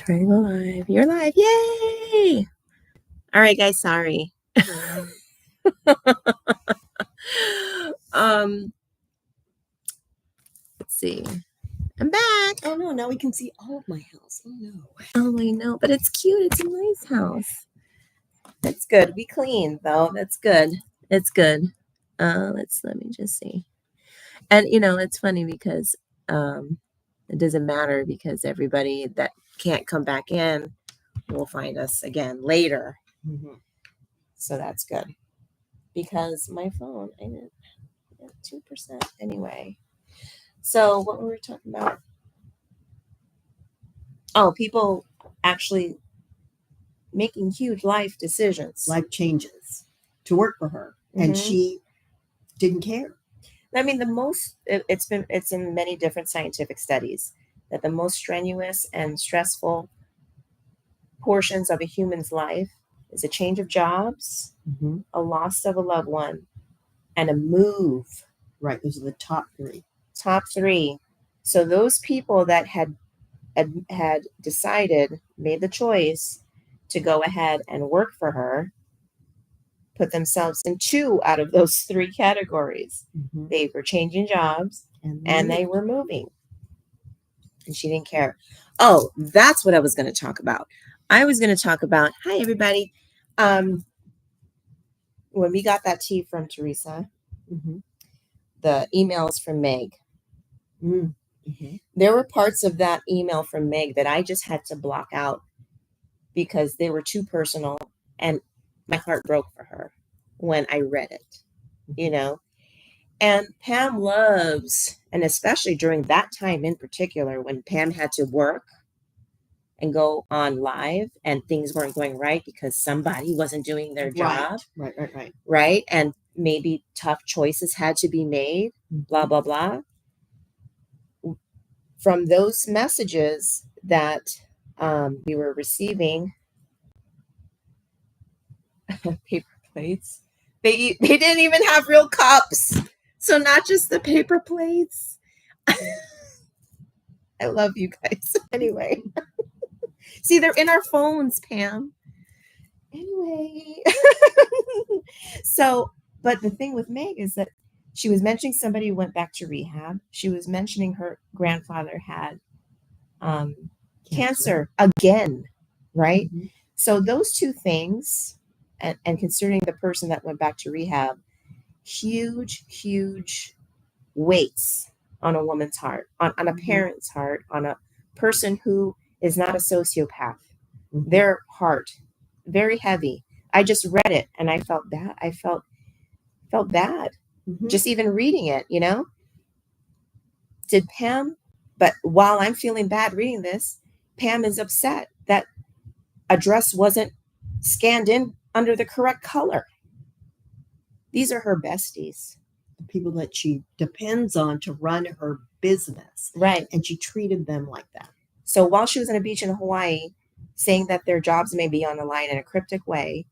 Triangle live. You're live. Yay! All right, guys. Sorry. Let's see. I'm back. Oh no, now we can see all of my house. Oh no. Oh, I know, but it's cute. It's a nice house. That's good. We clean though. That's good. It's good. Let me just see. And it's funny because it doesn't matter because everybody that can't come back in will find us again later. Mm-hmm. So that's good. Because my phone, I didn't 2% anyway. So what were we talking about? Oh, people actually making huge life decisions. Life changes to work for her. And she didn't care. I mean, it's in many different scientific studies that the most strenuous and stressful portions of a human's life is a change of jobs, a loss of a loved one, and a move. Right. Those are the top three. Top three. So those people that had decided, made the choice to go ahead and work for her, put themselves in 2 out of those 3 categories. They were changing jobs and they were moving. And she didn't care. Oh, that's what I was going to talk about. I was going to talk about, hi, everybody. When we got that tea from Teresa, the emails from Meg, there were parts of that email from Meg that I just had to block out because they were too personal and my heart broke for her when I read it, And Pam loves, and especially during that time in particular, when Pam had to work and go on live and things weren't going right because somebody wasn't doing their job. Right. And maybe tough choices had to be made, blah, blah, blah. From those messages that we were receiving, paper plates, they didn't even have real cups. So not just the paper plates. I love you guys. Anyway. See, they're in our phones, Pam. Anyway. So, but the thing with Meg is that she was mentioning somebody who went back to rehab. She was mentioning her grandfather had cancer again, right? So those 2 things, and considering the person that went back to rehab, huge weights on a woman's heart, on a parent's heart, on a person who is not a sociopath. Their heart, very heavy. I just read it and I felt bad. I felt bad just even reading it, Did Pam, but while I'm feeling bad reading this, Pam is upset that a dress wasn't scanned in under the correct color. These are her besties. The people that she depends on to run her business. Right. And she treated them like that. So while she was on a beach in Hawaii, saying that their jobs may be on the line in a cryptic way,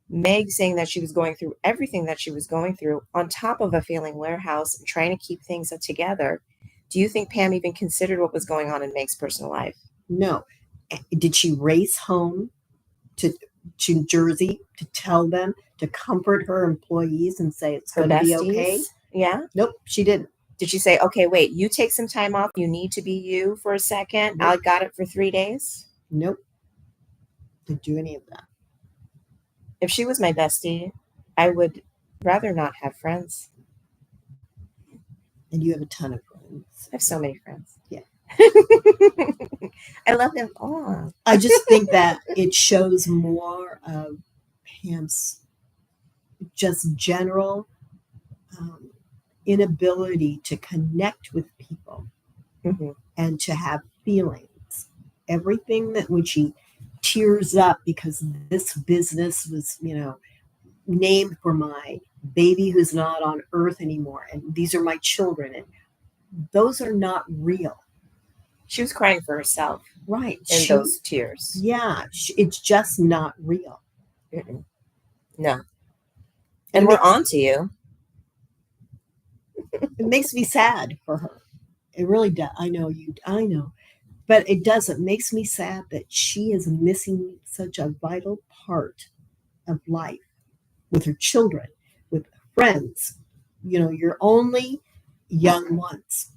Meg saying that she was going through everything that she was going through on top of a failing warehouse and trying to keep things together. Do you think Pam even considered what was going on in Meg's personal life? No. Did she race home to Jersey to tell them, to comfort her employees and say it's going to be okay? Yeah. Nope, she didn't. Did she say, okay, wait, you take some time off. You need to be you for a second. Nope. I got it for 3 days. Nope. Didn't do any of that. If she was my bestie, I would rather not have friends. And you have a ton of friends. I have so many friends. Yeah. I love them all. I just think that it shows more of Pam's just general inability to connect with people and to have feelings. Everything that when she tears up because this business was, named for my baby who's not on earth anymore. And these are my children. And those are not real. She was crying for herself. Right. In those tears. Yeah. It's just not real. No. And we're on to you. It makes me sad for her. It really does. I know. But it doesn't. Makes me sad that she is missing such a vital part of life with her children, with friends. You're only young once.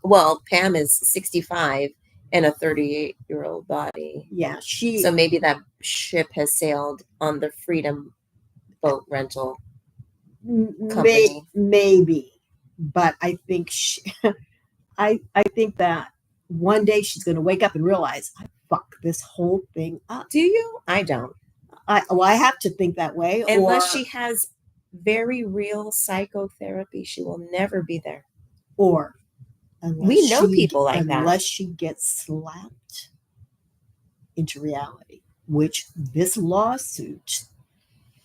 Well, Pam is 65 in a 38-year-old body. Yeah, So maybe that ship has sailed on the Freedom Boat Rental company. maybe, but I think I think that one day she's going to wake up and realize I fucked this whole thing up. Do you? I don't. I have to think that way. Unless she has very real psychotherapy, she will never be there. Or we know people like that. Unless she gets slapped into reality, which this lawsuit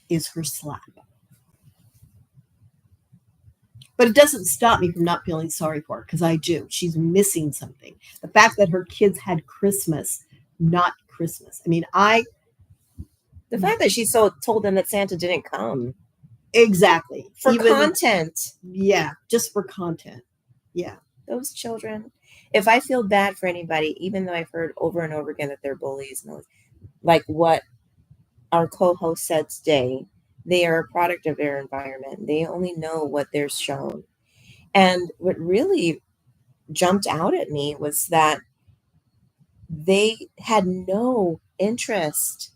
is her slap. But it doesn't stop me from not feeling sorry for her, because I do. She's missing something. The fact that her kids had Christmas, not Christmas. I mean, the fact that she told them that Santa didn't come. Exactly. For content. Yeah, just for content. Yeah. Those children. If I feel bad for anybody, even though I've heard over and over again that they're bullies, and like what our co-host said today, they are a product of their environment. They only know what they're shown. And what really jumped out at me was that they had no interest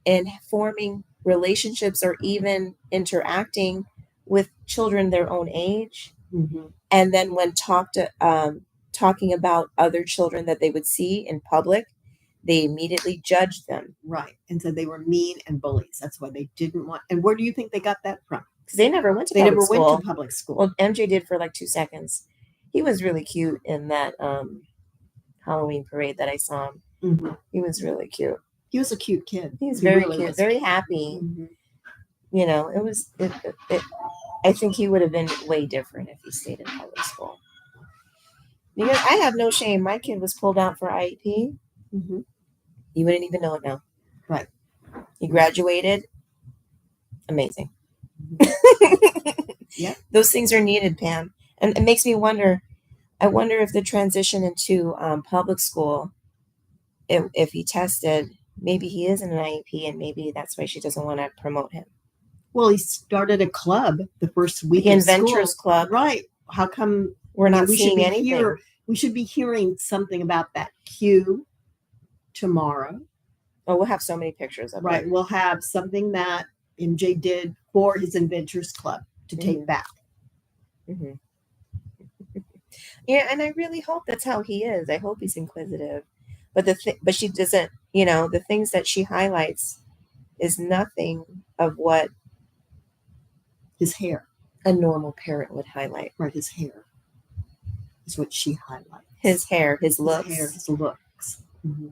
in forming relationships or even interacting with children their own age. Mm-hmm. And then when talking about other children that they would see in public, they immediately judged them. Right. And said they were mean and bullies. That's why they didn't want. And where do you think they got that from? Because they never went to public school. Well, MJ did for like 2 seconds. He was really cute in that Halloween parade that I saw him. Mm-hmm. He was really cute. He was a cute kid. He was very cute, very happy. Mm-hmm. It was. I think he would have been way different if he stayed in public school. Because I have no shame. My kid was pulled out for IEP. Mm-hmm. You wouldn't even know it now. Right. He graduated. Amazing. Yeah. Those things are needed, Pam. And it makes me wonder. I wonder if the transition into public school, if he tested, maybe he is in an IEP, and maybe that's why she doesn't want to promote him. Well, he started a club the first week. The Inventors Club. Right. How come we're not seeing anything? We should be hearing something about that Q tomorrow. Oh, we'll have so many pictures of it. Right. We'll have something that MJ did for his Inventors Club to take back. Mm-hmm. Yeah, and I really hope that's how he is. I hope he's inquisitive. But but she doesn't, the things that she highlights is nothing of what his hair, a normal parent would highlight. Right, his hair is what she highlights. His hair, his looks. Mm-hmm.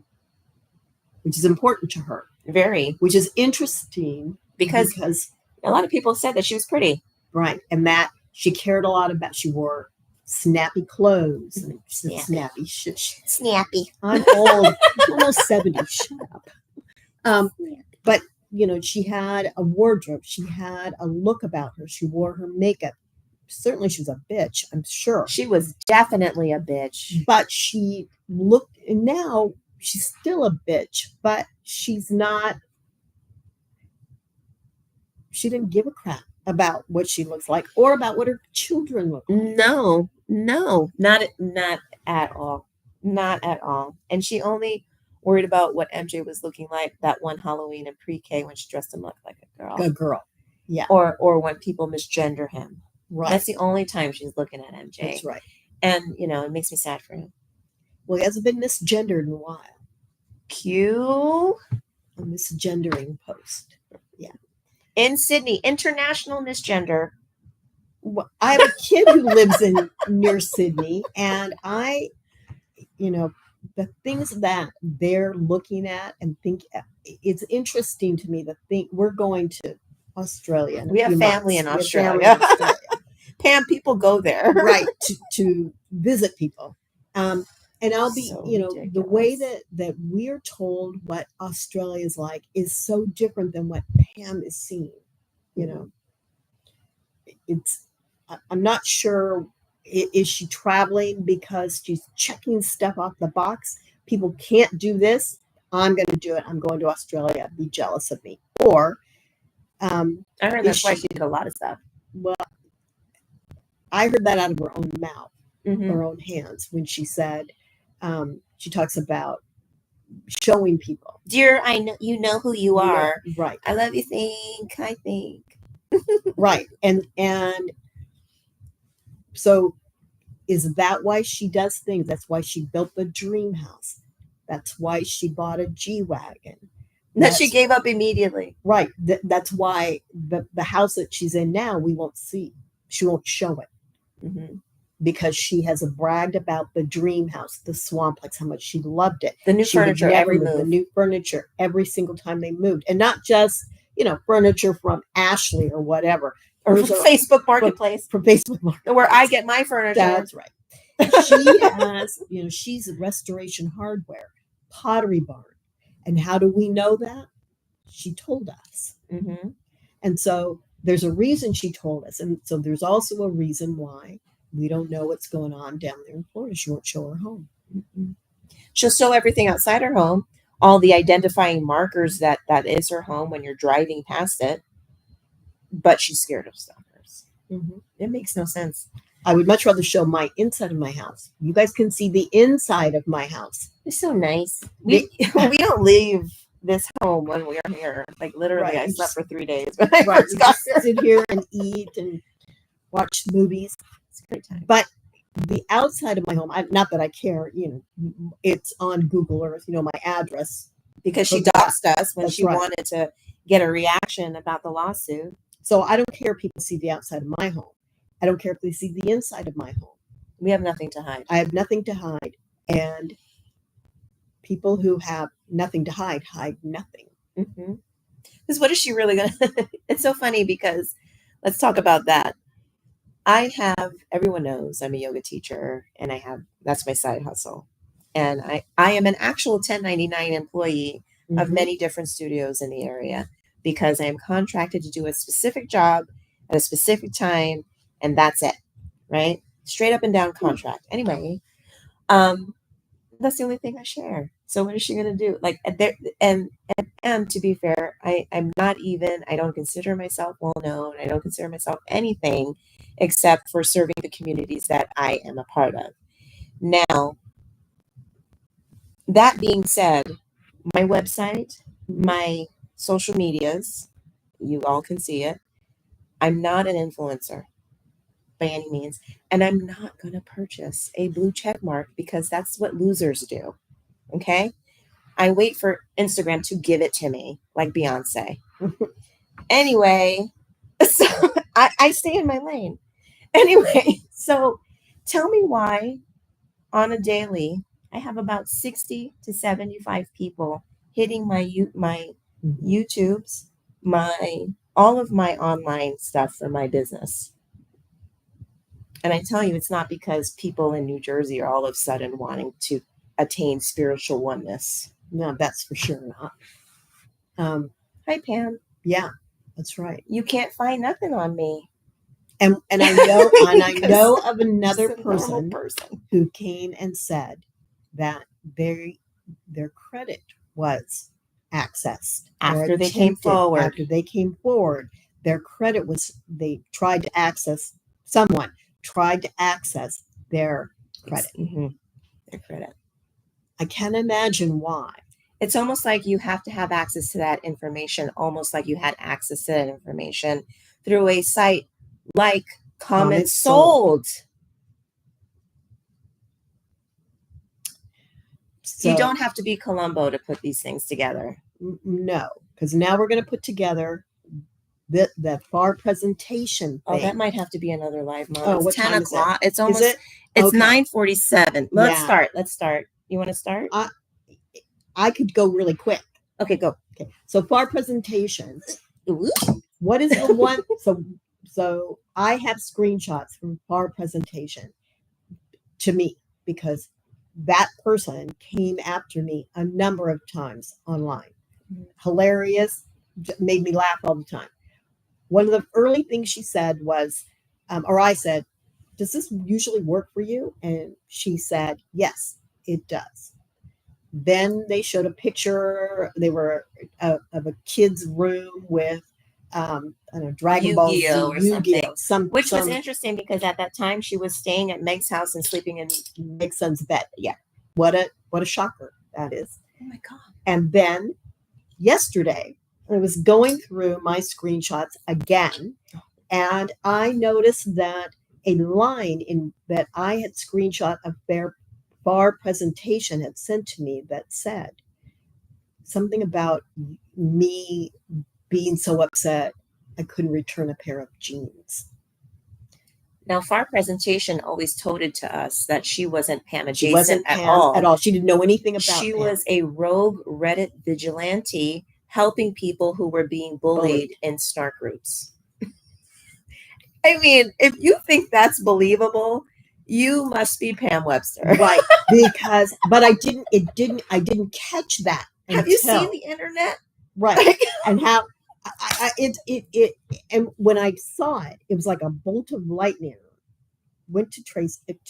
Which is important to her. Very. Which is interesting because a lot of people said that she was pretty. Right, and that she cared a lot about. She wore snappy clothes and snappy. Snappy. I'm old. I'm almost 70. Shut up. But she had a wardrobe. She had a look about her. She wore her makeup. Certainly, she was a bitch. I'm sure she was definitely a bitch. But she looked, and now she's still a bitch. But she's not. She didn't give a crap about what she looks like or about what her children look like. No, not at all. Not at all. And she only worried about what MJ was looking like that one Halloween in pre-K when she dressed him up like a girl. A girl. Yeah. Or when people misgender him. Right. That's the only time she's looking at MJ. That's right. And, it makes me sad for him. Well, he hasn't been misgendered in a while. Cue a misgendering post. Yeah. In Sydney, international misgender. Well, I have a kid who lives near Sydney, and the things that they're looking at and think, it's interesting to me. We're going to Australia. We have family in Australia. Pam, people go there. Right, to visit people. And I'll be, ridiculous. The way that we're told what Australia is like is so different than what Pam is seeing. I'm not sure Is she traveling because she's checking stuff off the box? People can't do this. I'm going to do it. I'm going to Australia. Be jealous of me. Or I heard that's why she did a lot of stuff. Well, I heard that out of her own mouth, her own hands, when she said, she talks about showing people. Dear, I know you know who you are. Right. I love you. I think. Right. And so is that why she does things? That's why she built the dream house. That's why she bought a G-Wagon. That she gave up immediately. Right. That's why the house that she's in now, we won't see. She won't show it. Because she has bragged about the dream house, the Swamplex, how much she loved it. The new furniture every move. The new furniture every single time they moved. And not just, furniture from Ashley or whatever. Or Facebook Marketplace. From Facebook Marketplace. Where I get my furniture. That's right. She has, she's a Restoration Hardware, Pottery Barn. And how do we know that? She told us. And so there's a reason she told us. And so there's also a reason why we don't know what's going on down there in Florida. She won't show her home. She'll show everything outside her home, all the identifying markers that is her home when you're driving past it. But she's scared of stalkers. It makes no sense. I would much rather show my inside of my house. You guys can see the inside of my house. It's so nice. We don't leave this home when we are here. Like literally, right. I slept for 3 days. When I first got here. Sit here and eat and watch movies. It's a great time. But the outside of my home, not that I care. It's on Google Earth. My address because she doxed us when she wanted to get a reaction about the lawsuit. So I don't care if people see the outside of my home. I don't care if they see the inside of my home. We have nothing to hide. I have nothing to hide. And people who have nothing to hide nothing. Because what is she really going to... It's so funny because let's talk about that. Everyone knows I'm a yoga teacher and that's my side hustle. And I am an actual 1099 employee of many different studios in the area because I am contracted to do a specific job at a specific time. And that's it, right? Straight up and down contract. Anyway, that's the only thing I share. So what is she going to do? Like, and to be fair, I'm not even, I don't consider myself well known. I don't consider myself anything except for serving the communities that I am a part of. Now, that being said, my website, my social medias, you all can see it. I'm not an influencer by any means. And I'm not going to purchase a blue check mark because that's what losers do. Okay. I wait for Instagram to give it to me like Beyonce. Anyway, so I stay in my lane. Anyway, so tell me why on a daily, I have about 60 to 75 people hitting my YouTubes, all of my online stuff for my business. And I tell you, it's not because people in New Jersey are all of a sudden wanting to attain spiritual oneness. No, that's for sure not. Hi, Pam. Yeah, that's right. You can't find nothing on me. And I know of another person who came and said that their credit was accessed after they came forward. After they came forward, their credit was. Someone tried to access their credit. Their credit. I can't imagine why. It's almost like you have to have access to that information, almost like you had access to that information through a site like Comments Sold. So, you don't have to be Columbo to put these things together. No, because now we're going to put together the FAR presentation thing. Oh, that might have to be another live Mom. Oh, it's 10 o'clock. It's almost. It's 9:47. Let's start. You want to start? I could go really quick. Okay, go. Okay. So FAR presentation. What is the one? So I have screenshots from FAR presentation to me because that person came after me a number of times online. Hilarious, made me laugh all the time. One of the early things she said was, or I said, does this usually work for you? And she said, yes, it does. Then they showed a picture. They were of a kid's room with, I don't know, Dragon Ball Z, Yu-Gi-Oh or Yu-Gi-Oh, something, which was some interesting because at that time she was staying at Meg's house and sleeping in. Meg's son's bed. Yeah, what a shocker that is. Oh my God! And then yesterday, I was going through my screenshots again, and I noticed that a line in that I had screenshot of their bar presentation had sent to me that said something about me being so upset I couldn't return a pair of jeans. Now, FAR presentation always toted to us that she wasn't Pam adjacent She wasn't at Pam all. at all. She didn't know anything about She Pam. was a rogue Reddit vigilante helping people who were being bullied in snark groups. I mean, if you think that's believable, you must be Pam Webster. Right. Because, but I didn't catch that. Have you seen the internet? Right. And how and when I saw it, it was like a bolt of lightning. Went to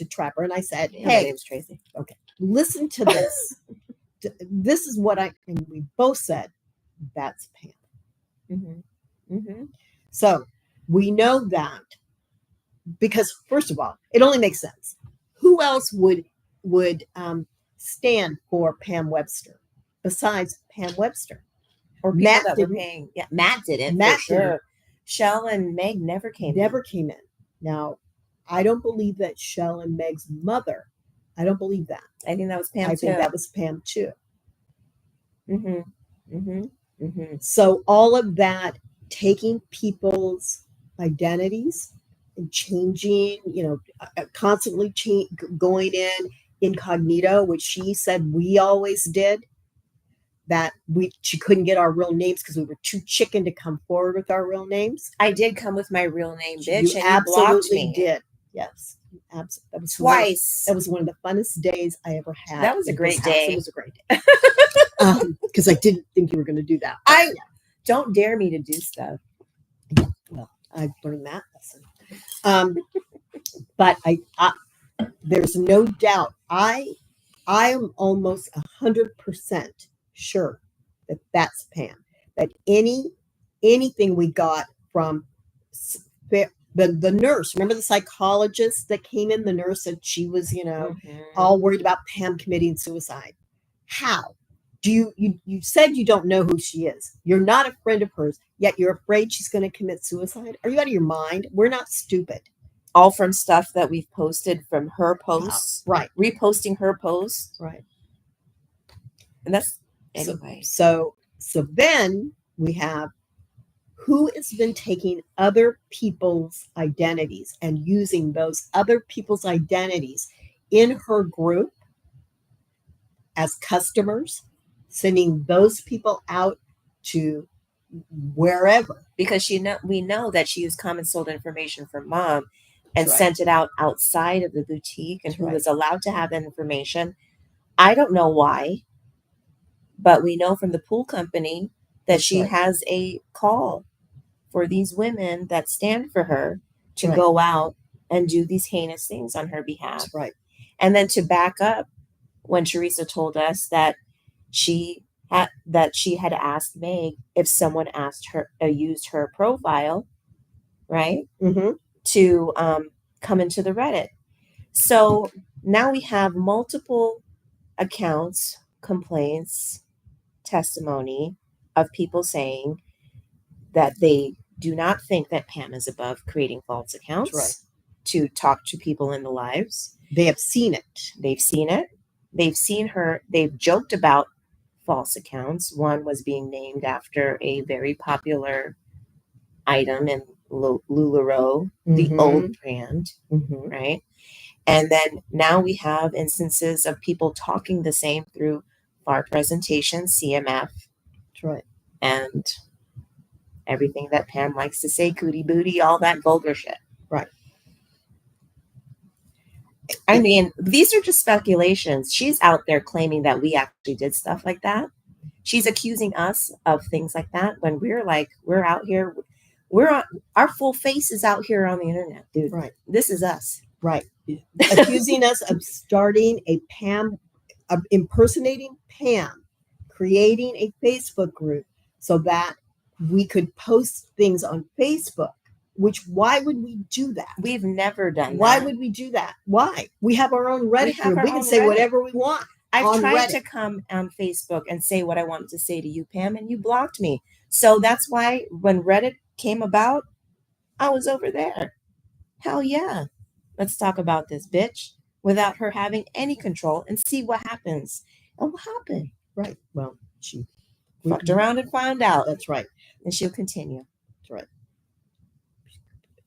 Trapper, and I said, Yeah, "Hey, my name's Tracy. Okay, listen to this. This is what and we both said, that's Pam." Mm-hmm. Mm-hmm. So we know that because, first of all, it only makes sense. Who else would stand for Pam Webster besides Pam Webster? Or people Matt that were didn't. paying. Yeah, Matt didn't. Matt for sure. didn't. Shell and Meg never came in. Now, I don't believe that Shell and Meg's mother. I don't believe that. I think that was Pam I too. think that was Pam too. Mm-hmm. Mm-hmm. Mm-hmm. So all of that, taking people's identities and changing, constantly going in incognito, which she said we always did. That she couldn't get our real names because we were too chicken to come forward with our real names. I did come with my real name, bitch, You and absolutely you blocked me. did. Yes, absolutely. That was twice. That was one of the funnest days I ever had. That was a great day. It was a great day. Because I didn't think you were going to do that. I don't dare me to do stuff. Well, I've learned that lesson. But I there's no doubt. I am almost 100% sure that that's Pam. That anything we got from the nurse, remember the psychologist that came in, the nurse said she was, all worried about Pam committing suicide. How? Do you said you don't know who she is. You're not a friend of hers, yet you're afraid she's going to commit suicide? Are you out of your mind? We're not stupid. All from stuff that we've posted from her posts. Right. Reposting her posts. Right. And that's anyway. So then we have who has been taking other people's identities and using those other people's identities in her group as customers, sending those people out to wherever. Because we know that she used common sold information from Mom and Right. sent it out outside of the boutique, and That's who right. was allowed to have that information. I don't know why, but we know from the pool company that That's she right. has a call for these women that stand for her to Right. go out and do these heinous things on her behalf. That's right. And then to back up, when Teresa told us that she had asked Meg if someone used her profile, right, Mm-hmm. to come into the Reddit. So now we have multiple accounts, complaints, testimony of people saying that they do not think that Pam is above creating false accounts. Right. To talk to people in the lives. They have seen it. They've seen it. They've seen her. They've joked about false accounts. One was being named after a very popular item in LuLaRoe, the old brand, right? And then now we have instances of people talking the same through FAR presentation, CMF. That's right. And everything that Pam likes to say, cootie booty, all that vulgar shit. Right. I mean, these are just speculations. She's out there claiming that we actually did stuff like that. She's accusing us of things like that when we're out here. Our full face is out here on the internet, dude. Right. This is us. Right. Accusing us of starting a Pam, of impersonating Pam, creating a Facebook group so that we could post things on Facebook. Which, why would we do that? We've never done Why that. would we do that? Why? We have our own Reddit have group. our We can own say Reddit. whatever we want. I've on tried Reddit. to come on Facebook and say what I wanted to say to you, Pam, and you blocked me. So that's why when Reddit came about, I was over there. Hell yeah. Let's talk about this bitch without her having any control and see what happens. And what happened? Right. Well, she Fucked around and found out. That's right. And she'll continue. That's right.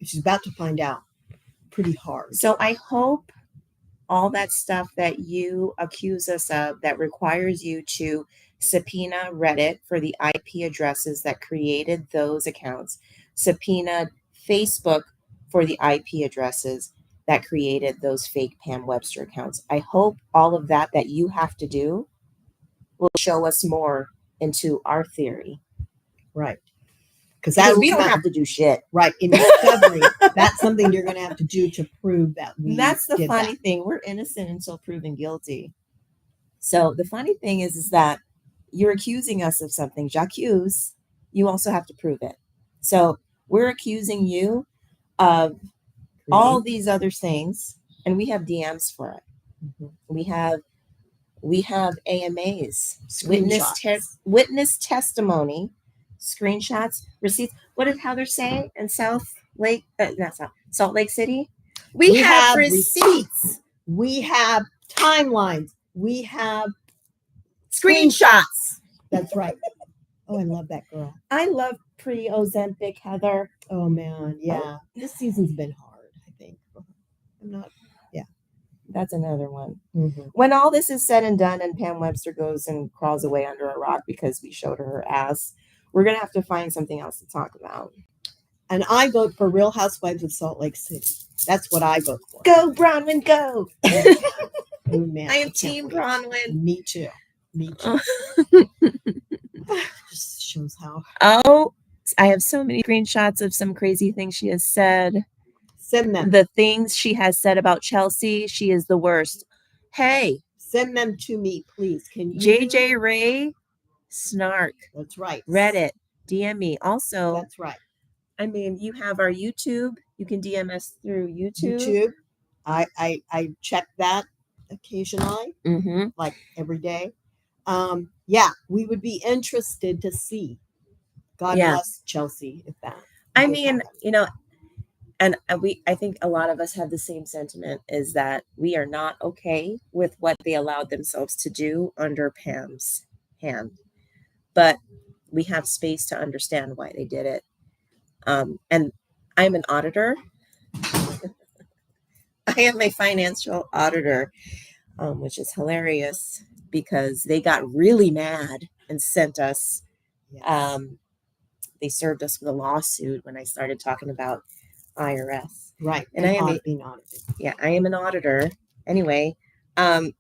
She's about to find out pretty hard. So I hope all that stuff that you accuse us of that requires you to subpoena Reddit for the IP addresses that created those accounts, subpoena Facebook for the IP addresses that created those fake Pam Webster accounts. I hope all of that you have to do will show us more into our theory. Right. Because we don't have to do shit. Right. In discovery, that's something you're going to have to do to prove that we That's the did funny that. thing. We're innocent until proven guilty. So the funny thing is that you're accusing us of something. J'accuse. You also have to prove it. So we're accusing you of all these other things, and we have DMs for it. Mm-hmm. We have AMAs, witness testimony, screenshots, receipts. What did Heather say in Salt Lake City? We have receipts. We have timelines. We have screenshots. That's right. Oh, I love that girl. I love pre-Ozempic Heather. Oh man, yeah. This season's been hard, I think. That's another one. Mm-hmm. When all this is said and done and Pam Webster goes and crawls away under a rock because we showed her ass, we're going to have to find something else to talk about. And I vote for Real Housewives of Salt Lake City. That's what I vote for. Go, Bronwyn, go. Oh, man. I am Team Bronwyn. Me too. Just shows how. Oh, I have so many screenshots of some crazy things she has said. Send them. The things she has said about Chelsea, she is the worst. Hey. Send them to me, please. Can you? JJ Ray, snark. That's right. Reddit, DM me. Also, that's right. I mean, you have our YouTube. You can DM us through YouTube. I check that occasionally, like every day. Yeah, we would be interested to see. God bless Chelsea if that. I mean, you know, and I think a lot of us have the same sentiment, is that we are not okay with what they allowed themselves to do under Pam's hand, but we have space to understand why they did it. And I'm an auditor. I am a financial auditor, which is hilarious because they got really mad and sent us. Yes. They served us with a lawsuit when I started talking about IRS. Right. And I am being audited. Yeah, I am an auditor. Anyway, so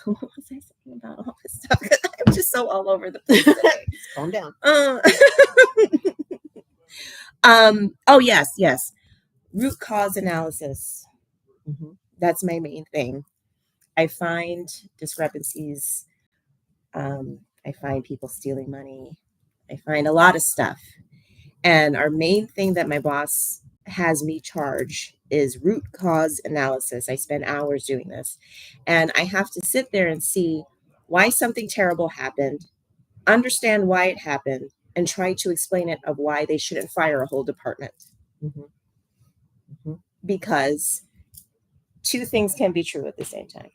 what was I saying about all this stuff? I'm just so all over the place today. Calm down. Oh yes. Root cause analysis. Mm-hmm. That's my main thing. I find discrepancies. I find people stealing money. I find a lot of stuff. And our main thing that my boss has me charge is root cause analysis. I spend hours doing this. And I have to sit there and see why something terrible happened, understand why it happened, and try to explain it of why they shouldn't fire a whole department. Mm-hmm. Mm-hmm. Because two things can be true at the same time.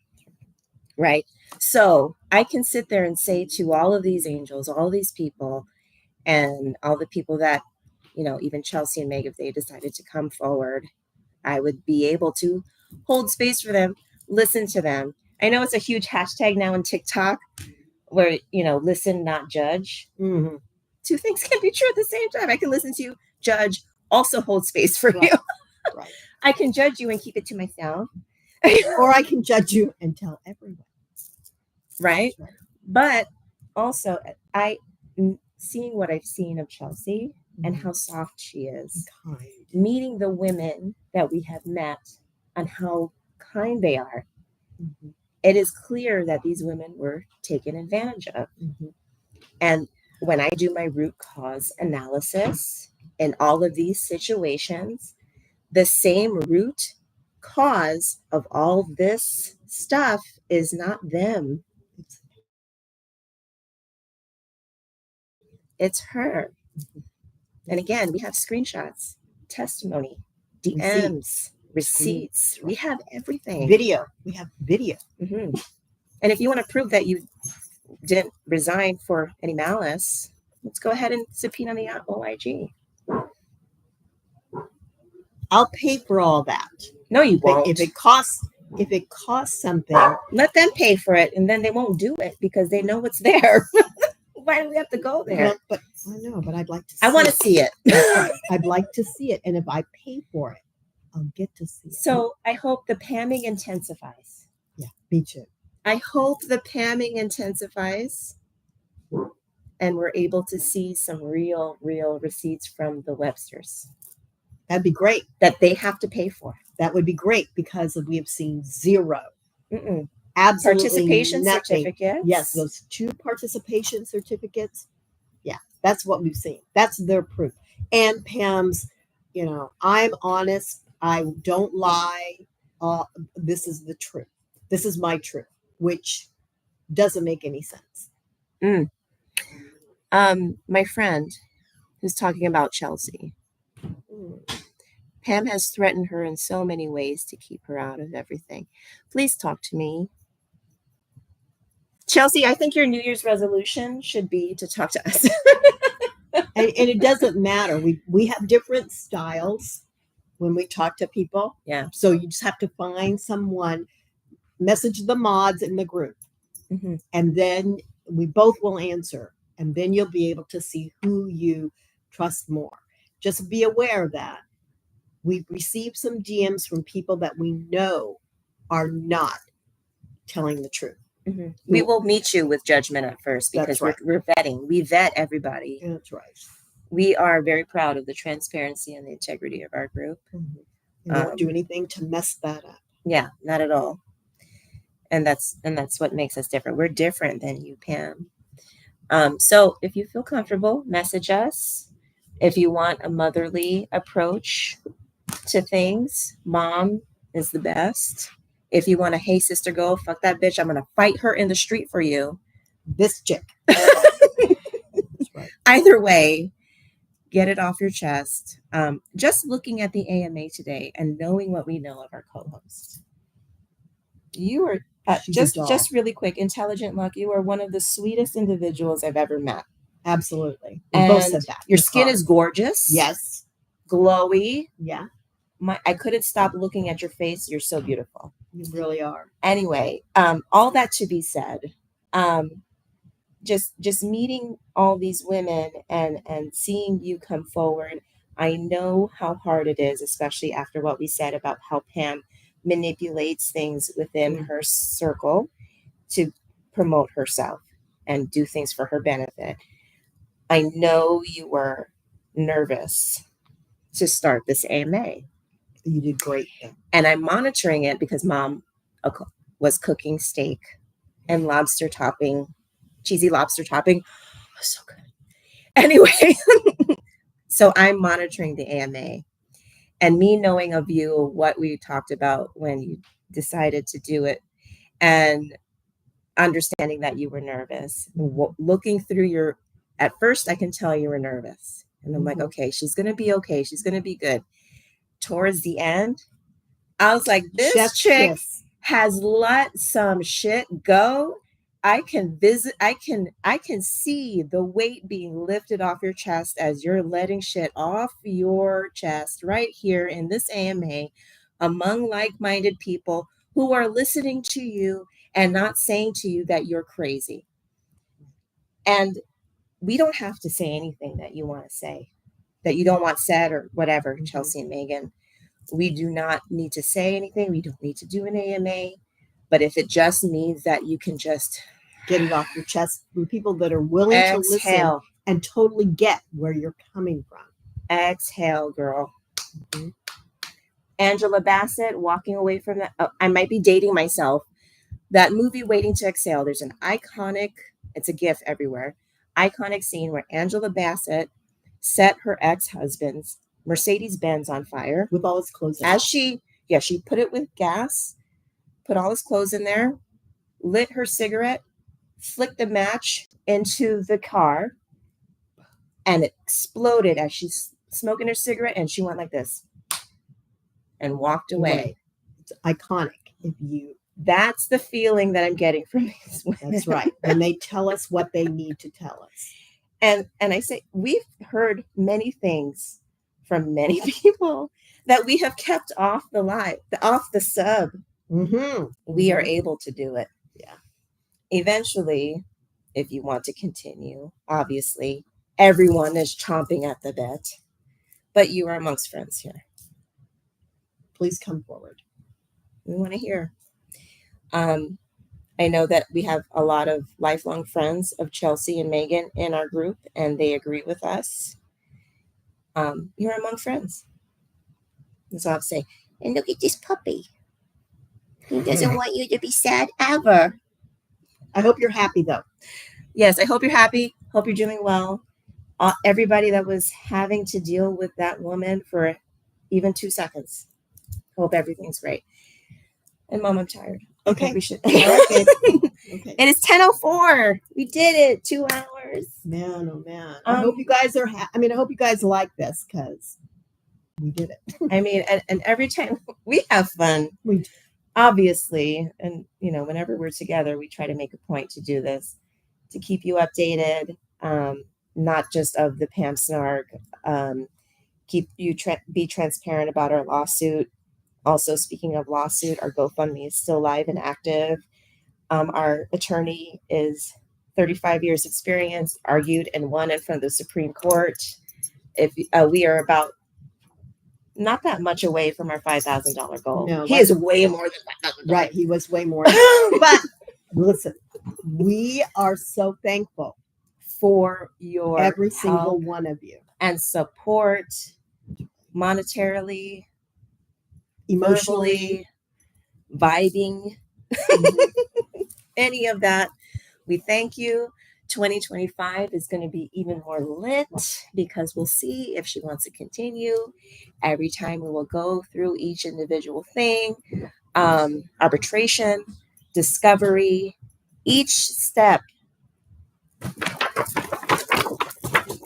Right? So I can sit there and say to all of these angels, all these people, and all the people that, you know, even Chelsea and Meg, if they decided to come forward, I would be able to hold space for them, listen to them. I know it's a huge hashtag now on TikTok where, you know, listen, not judge. Mm-hmm. Two things can be true at the same time. I can listen to you, judge, also hold space for you. Right. I can judge you and keep it to myself. Or I can judge you and tell everyone. Right. But also, seeing what I've seen of Chelsea and how soft she is, meeting the women that we have met on how kind they are. Mm-hmm. It is clear that these women were taken advantage of. Mm-hmm. And when I do my root cause analysis in all of these situations, the same root cause of all this stuff is not them, it's her. Mm-hmm. And again, we have screenshots, testimony, Receipt. DMs, receipts. We have everything. Video. We have video. Mm-hmm. And if you want to prove that you didn't resign for any malice, let's go ahead and subpoena the OIG. I'll pay for all that. No, you won't. If it costs something, let them pay for it, and then they won't do it because they know it's there. Why do we have to go there? Well, but I know, but I'd like to see I want to see it. I'd like to see it. And if I pay for it, I'll get to see it. So I hope the pamming intensifies. Yeah, me too. I hope the pamming intensifies and we're able to see some real receipts from the Websters. That'd be great. That they have to pay for. That would be great because we have seen zero. Mm-mm. Absolutely participation nothing. certificates. Yes, those 2 participation certificates. Yeah, that's what we've seen. That's their proof. And Pam's, I'm honest. I don't lie. This is the truth. This is my truth, which doesn't make any sense. My friend who's talking about Chelsea. Pam has threatened her in so many ways to keep her out of everything. Please talk to me. Chelsea, I think your New Year's resolution should be to talk to us. and it doesn't matter. We have different styles when we talk to people. Yeah. So you just have to find someone, message the mods in the group, mm-hmm. and then we both will answer. And then you'll be able to see who you trust more. Just be aware that we've received some DMs from people that we know are not telling the truth. Mm-hmm. We will meet you with judgment at first because we're vetting. We vet everybody. That's right. We are very proud of the transparency and the integrity of our group. Mm-hmm. We won't do anything to mess that up. Yeah, not at all. And that's what makes us different. We're different than you, Pam. So if you feel comfortable, message us. If you want a motherly approach to things, Mom is the best. If you want to, hey, sister, go, fuck that bitch. I'm going to fight her in the street for you. This chick. Right. Either way, get it off your chest. Just looking at the AMA today and knowing what we know of our co-host. You are just really quick, Intelligent Luck. You are one of the sweetest individuals I've ever met. Absolutely. We and both said that. Your skin is gorgeous. Yes. Glowy. Yeah. I couldn't stop looking at your face. You're so beautiful. You really are. Anyway, all that to be said, just meeting all these women and seeing you come forward, I know how hard it is, especially after what we said about how Pam manipulates things within her circle to promote herself and do things for her benefit. I know you were nervous to start this AMA. You did great. And I'm monitoring it because Mom was cooking steak and lobster topping, cheesy lobster topping. Oh, so good. Anyway, so I'm monitoring the AMA. And me knowing of you, what we talked about when you decided to do it, and understanding that you were nervous, looking through at first I can tell you were nervous. And I'm like, okay, she's going to be okay. She's going to be good. Towards the end, I was like, this chick has let some shit go. I can see the weight being lifted off your chest as you're letting shit off your chest right here in this AMA among like-minded people who are listening to you and not saying to you that you're crazy. And we don't have to say anything that you want to say, that you don't want said or whatever, mm-hmm. Chelsea and Megan. We do not need to say anything. We don't need to do an AMA. But if it just means that you can just get it off your chest from people that are willing to listen and totally get where you're coming from. Exhale, girl. Mm-hmm. Angela Bassett walking away from that. Oh, I might be dating myself. That movie, Waiting to Exhale, there's an iconic, it's a gif everywhere, iconic scene where Angela Bassett set her ex-husband's Mercedes-Benz on fire. With all his clothes As she put it with gas, put all his clothes in there, lit her cigarette, flicked the match into the car, and it exploded as she's smoking her cigarette, and she went like this and walked away. It's iconic. If you That's the feeling that I'm getting from these women. That's right. And they tell us what they need to tell us. And I say, we've heard many things from many people that we have kept off the sub. Mm-hmm. We are able to do it. Yeah. Eventually, if you want to continue, obviously, everyone is chomping at the bit, but you are amongst friends here. Please come forward. We want to hear. I know that we have a lot of lifelong friends of Chelsea and Megan in our group, and they agree with us. You're among friends. That's all I have to say. And look at this puppy. He doesn't want you to be sad ever. I hope you're happy, though. Yes, I hope you're happy. Hope you're doing well. Everybody that was having to deal with that woman for even 2 seconds. Hope everything's great. And Mom, I'm tired. Okay. We should. Okay. It is 10:04. We did it. 2 hours. Man, oh man. I hope you guys are I hope you guys like this, because we did it. I mean, and every time we have fun, We do. Obviously, and whenever we're together, we try to make a point to do this, to keep you updated, not just of the Pam Snark, keep you be transparent about our lawsuit. Also, speaking of lawsuit, our GoFundMe is still live and active. Our attorney is 35 years experience, argued and won in front of the Supreme Court. If we are about not that much away from our $5,000 goal. No, he is way more than $5,000. Right, he was way more. But listen, we are so thankful for your every single one of you and support, monetarily, emotionally, vibing, any of that. We thank you. 2025 is going to be even more lit, because we'll see if she wants to continue. Every time we will go through each individual thing, arbitration, discovery, each step,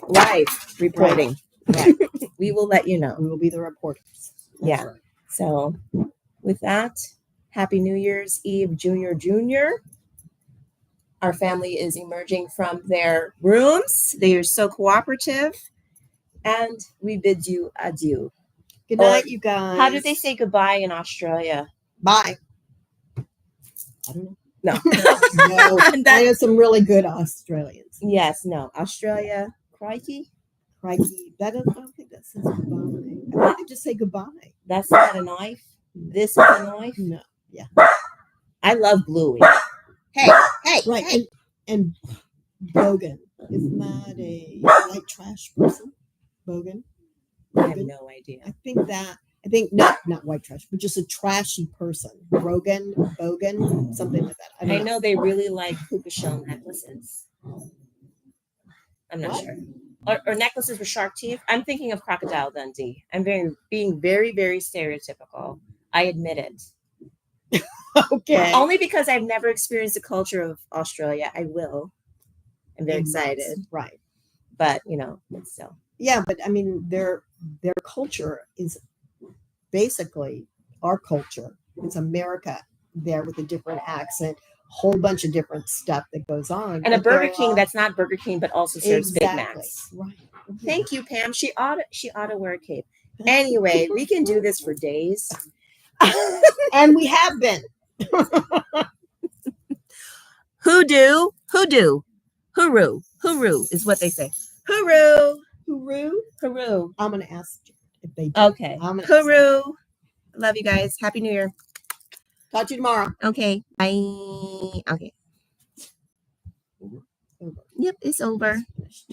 live reporting. Right. We will let you know. We will be the reporters. Yeah. Right. So with that, Happy New Year's Eve, Junior. Our family is emerging from their rooms. They are so cooperative. And we bid you adieu. Good night, you guys. How do they say goodbye in Australia? Bye. I don't know. No. No. I know some really good Australians. Yes, no. Australia, crikey. I don't think that says goodbye. I think they just say goodbye. That's not a knife. This is a knife. No. Yeah. I love Bluey. Hey. Right. Hey. And Bogan. Isn't that a white trash person? Bogan? I have no idea. I think not white trash, but just a trashy person. Bogan, something like that. I know they really like puka shell necklaces. I'm not sure. Or necklaces with shark teeth. I'm thinking of Crocodile Dundee. I'm being very, very stereotypical. I admit it. Okay. Only because I've never experienced the culture of Australia. I will. I'm very excited. Right. But, it's still. Yeah, but I mean, their culture is basically our culture. It's America there with a different accent, whole bunch of different stuff that goes on. And a Burger King that's not Burger King, but also serves Big Macs. Right. Thank you, Pam. She ought to wear a cape. Anyway, we can do this for days. And we have been. Hoodoo. Hooroo is what they say. Hooroo. I'm going to ask you if they do. Okay. Hooroo. Love you guys. Happy New Year. Talk to you tomorrow. Okay. Bye. Okay. Over. Yep, it's over.